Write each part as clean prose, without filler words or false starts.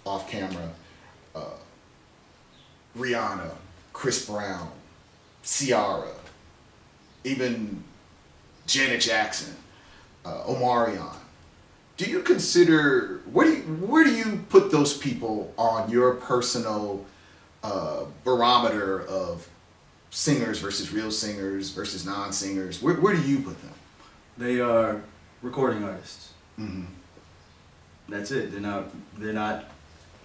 off camera, Rihanna, Chris Brown, Ciara, even Janet Jackson, Omarion. Do you consider, where do you put those people on your personal barometer of singers versus real singers versus non-singers? Where do you put them? They are recording artists. Mm-hmm. That's it. They're not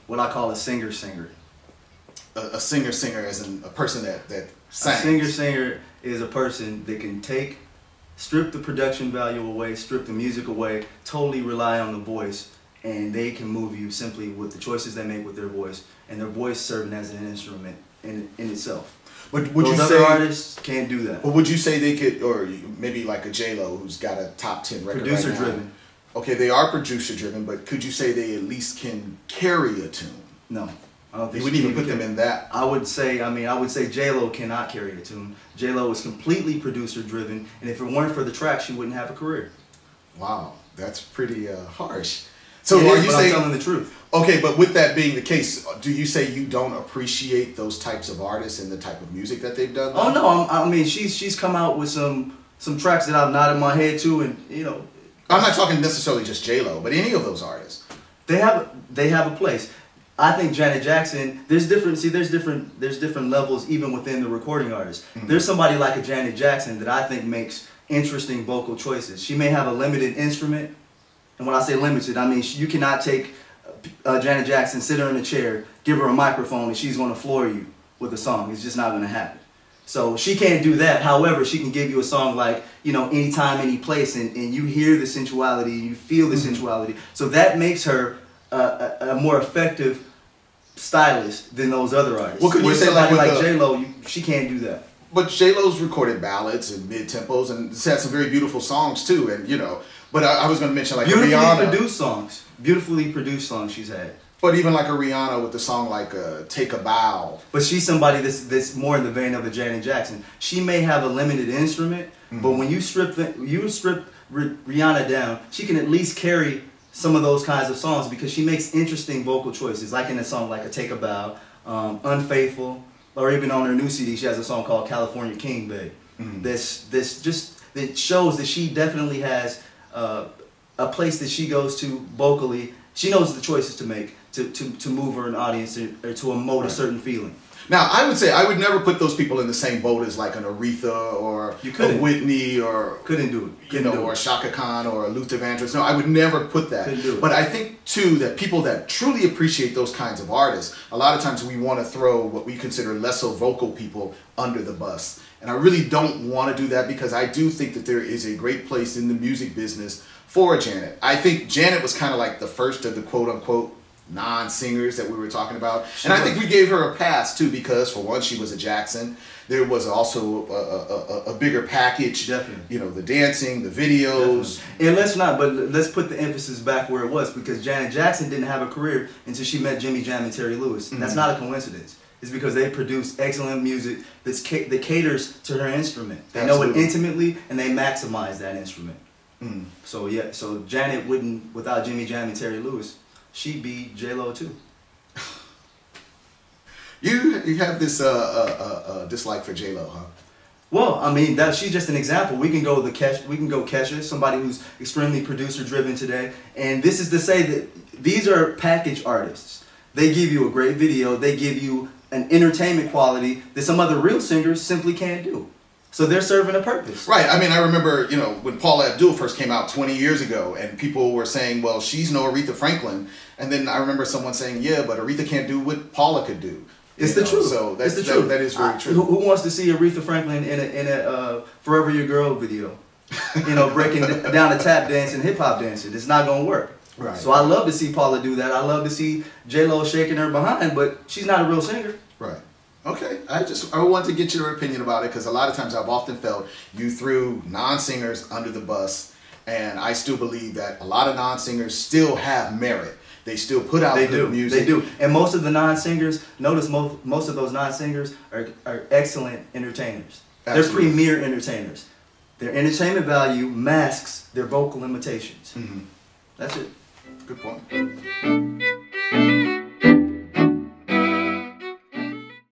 what I call a singer-singer. A singer-singer as in a person that sings. A singer-singer is a person that can strip the production value away, strip the music away, totally rely on the voice, and they can move you simply with the choices they make with their voice, and their voice serving as an instrument in itself. But would Those you other say artists can't do that? But would you say they could, or maybe like a J-Lo who's got a top 10 record Producer right now. driven. Okay, they are producer driven, but could you say they at least can carry a tune? No. I don't think You wouldn't even put them in that. I would say J-Lo cannot carry a tune. J-Lo is completely producer driven, and if it weren't for the track, she wouldn't have a career. Wow, that's pretty harsh. So It are is, you but saying? I'm telling the truth. Okay, but with that being the case, do you say you don't appreciate those types of artists and the type of music that they've done? Oh no, I mean she's come out with some tracks that I've nodded my head to, and you know. I'm not talking necessarily just J-Lo, but any of those artists. They have a place. I think Janet Jackson. There's different levels even within the recording artist. Mm-hmm. There's somebody like a Janet Jackson that I think makes interesting vocal choices. She may have a limited instrument, and when I say limited, I mean you cannot take Janet Jackson, sit her in a chair, give her a microphone, and she's going to floor you with a song. It's just not going to happen. So she can't do that. However, she can give you a song like, you know, Anytime, Any Place, and you hear the sensuality, you feel the sensuality. So that makes her a more effective stylist than those other artists. Well, could you Where say somebody like J-Lo, she can't do that. But J-Lo's recorded ballads and mid-tempos and it's had some very beautiful songs too, and you know. But I was going to mention like Beautifully produced songs she's had. But even like a Rihanna with the song like Take a Bow. But she's somebody that's more in the vein of a Janet Jackson. She may have a limited instrument, but when you strip Rihanna down, she can at least carry some of those kinds of songs because she makes interesting vocal choices, like in a song like a Take a Bow, Unfaithful, or even on her new CD, she has a song called California King, Babe. That shows that she definitely has a place that she goes to vocally. She knows the choices to make to move her an audience or to emote a certain feeling. Now, I would say I would never put those people in the same boat as like an Aretha or a Whitney or or a Shaka Khan or a Luther Vandross. No, I would never put that. Couldn't do it. But I think too that people that truly appreciate those kinds of artists, a lot of times we want to throw what we consider less so vocal people under the bus. And I really don't want to do that because I do think that there is a great place in the music business for Janet. I think Janet was kind of like the first of the quote-unquote non-singers that we were talking about. And I think we gave her a pass too because for one, she was a Jackson. There was also a bigger package. Definitely. You know, the dancing, the videos. Definitely. And let's put the emphasis back where it was because Janet Jackson didn't have a career until she met Jimmy Jam and Terry Lewis. And that's not a coincidence. It's because they produce excellent music that caters to her instrument. They know it intimately and they maximize that instrument. So yeah, so Janet wouldn't, without Jimmy Jam and Terry Lewis, she'd be J-Lo too. You have this dislike for J-Lo, huh? Well, I mean she's just an example. We can go Kesha, somebody who's extremely producer driven today, and this is to say that these are package artists. They give you a great video. They give you an entertainment quality that some other real singers simply can't do. So they're serving a purpose. Right. I mean, I remember, you know, when Paula Abdul first came out 20 years ago and people were saying, well, she's no Aretha Franklin. And then I remember someone saying, yeah, but Aretha can't do what Paula could do. It's the truth. So that's the truth. That is very true. Who wants to see Aretha Franklin in a Forever Your Girl video? You know, breaking down a tap dance and hip hop dancing. It's not going to work. Right. So I love to see Paula do that. I love to see J-Lo shaking her behind, but she's not a real singer. Right. Okay. I want to get your opinion about it because a lot of times I've often felt you threw non-singers under the bus, and I still believe that a lot of non-singers still have merit. They still put out good music. They do. And most of the non-singers, notice most of those non-singers are excellent entertainers. Absolutely. They're premier entertainers. Their entertainment value masks their vocal limitations. Mm-hmm. That's it. Good point.